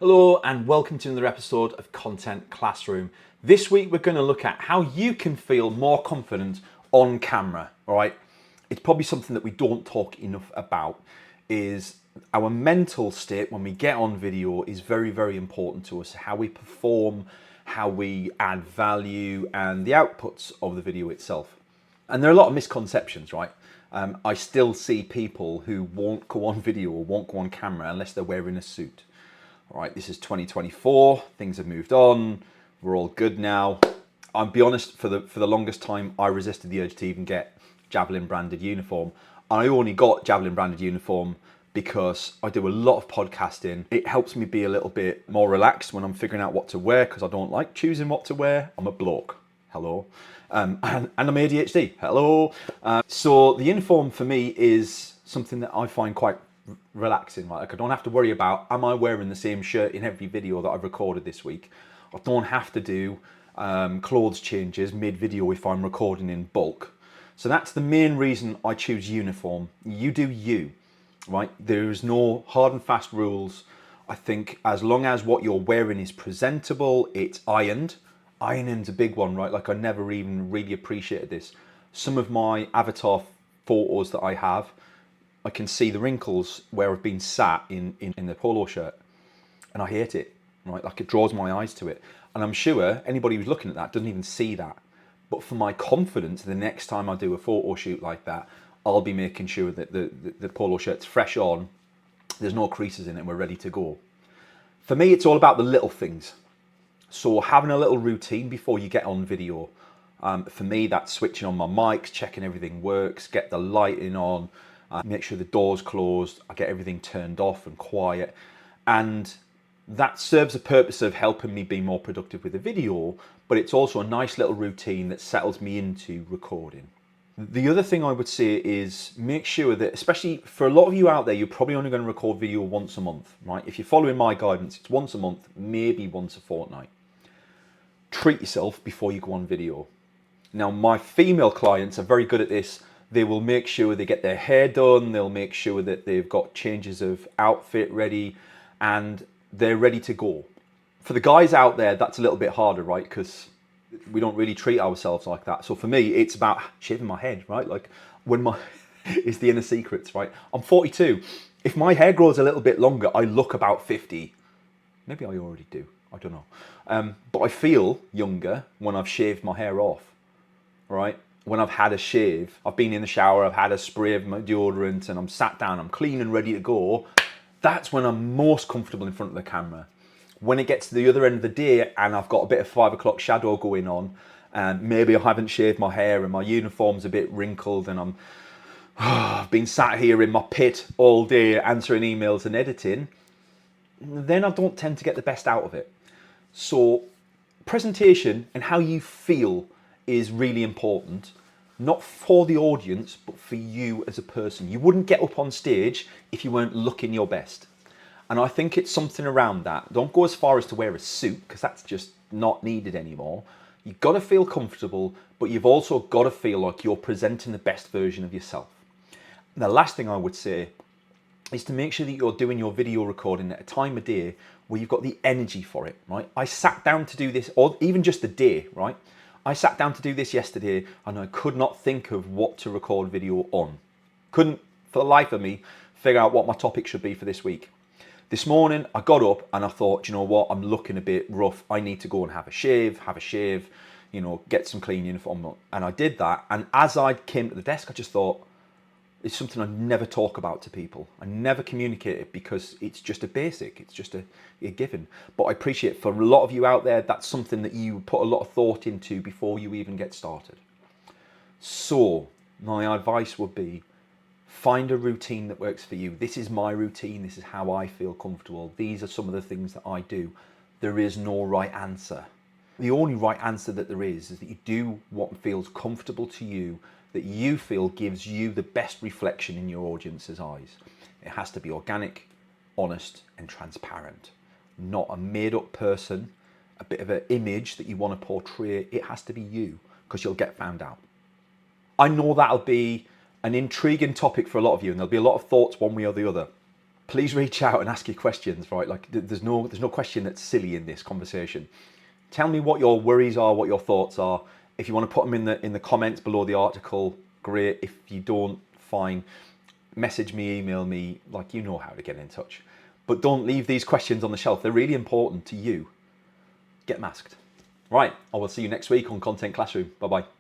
Hello and welcome to another episode of Content Classroom. This week we're going to look at how you can feel more confident on camera, all right? It's probably something that we don't talk enough about, is our mental state when we get on video is very, very important to us. How we perform, how we add value, and the outputs of the video itself. And there are a lot of misconceptions, right? I still see people who won't go on video or won't go on camera unless they're wearing a suit. All right, this is 2024, things have moved on, we're all good now. I'll be honest, for the longest time, I resisted the urge to even get Javelin branded uniform. I only got Javelin branded uniform because I do a lot of podcasting. It helps me be a little bit more relaxed when I'm figuring out what to wear because I don't like choosing what to wear. I'm a bloke, hello. And I'm ADHD, hello. So the uniform for me is something that I find quite relaxing, right? Like I don't have to worry about, am I wearing the same shirt in every video that I've recorded this week? I don't have to do clothes changes mid-video if I'm recording in bulk. So that's the main reason I choose uniform. You do you, right? There's no hard and fast rules. I think as long as what you're wearing is presentable, it's ironed. Ironing's a big one, right? Like I never even really appreciated this. Some of my avatar photos that I have, I can see the wrinkles where I've been sat in the polo shirt, and I hate it, right? Like it draws my eyes to it. And I'm sure anybody who's looking at that doesn't even see that. But for my confidence, the next time I do a photo shoot like that, I'll be making sure that the polo shirt's fresh on, there's no creases in it, and we're ready to go. For me, it's all about the little things. So having a little routine before you get on video. For me, that's switching on my mics, checking everything works, get the lighting on, make sure the door's closed, I get everything turned off and quiet. And that serves the purpose of helping me be more productive with the video, but it's also a nice little routine that settles me into recording. The other thing I would say is make sure that, especially for a lot of you out there, you're probably only going to record video once a month, right? If you're following my guidance, it's once a month, maybe once a fortnight. Treat yourself before you go on video. Now, my female clients are very good at this. They will make sure they get their hair done, they'll make sure that they've got changes of outfit ready, and they're ready to go. For the guys out there, that's a little bit harder, right? Because we don't really treat ourselves like that. So for me, it's about shaving my head, right? Like when it's the inner secrets, right? I'm 42. If my hair grows a little bit longer, I look about 50. Maybe I already do, I don't know. But I feel younger when I've shaved my hair off, right? When I've had a shave, I've been in the shower, I've had a spray of my deodorant and I'm sat down, I'm clean and ready to go. That's when I'm most comfortable in front of the camera. When it gets to the other end of the day and I've got a bit of 5 o'clock shadow going on, and maybe I haven't shaved my hair and my uniform's a bit wrinkled and I've been sat here in my pit all day answering emails and editing, then I don't tend to get the best out of it. So presentation and how you feel is really important, not for the audience, but for you as a person. You wouldn't get up on stage if you weren't looking your best. And I think it's something around that. Don't go as far as to wear a suit, because that's just not needed anymore. You've got to feel comfortable, but you've also got to feel like you're presenting the best version of yourself. And the last thing I would say is to make sure that you're doing your video recording at a time of day where you've got the energy for it, right? I sat down to do this, or even just a day, right? I sat down to do this yesterday and I could not think of what to record video on. Couldn't, for the life of me, figure out what my topic should be for this week. This morning I got up and I thought, you know what, I'm looking a bit rough. I need to go and have a shave, you know, get some clean uniform. And I did that. And as I came to the desk, I just thought, it's something I never talk about to people. I never communicate it because it's just a basic, it's just a given. But I appreciate for a lot of you out there, that's something that you put a lot of thought into before you even get started. So my advice would be, find a routine that works for you. This is my routine, this is how I feel comfortable. These are some of the things that I do. There is no right answer. The only right answer that there is that you do what feels comfortable to you, that you feel gives you the best reflection in your audience's eyes. It has to be organic, honest, and transparent. Not a made-up person, a bit of an image that you want to portray. It has to be you, because you'll get found out. I know that'll be an intriguing topic for a lot of you, and there'll be a lot of thoughts one way or the other. please reach out and ask your questions, right? Like there's no question that's silly in this conversation. Tell me what your worries are, what your thoughts are. If you want to put them in the comments below the article, great. If you don't, fine. Message me, email me, like you know how to get in touch. But don't leave these questions on the shelf. They're really important to you. Get masked. Right, I will see you next week on Content Classroom. Bye-bye.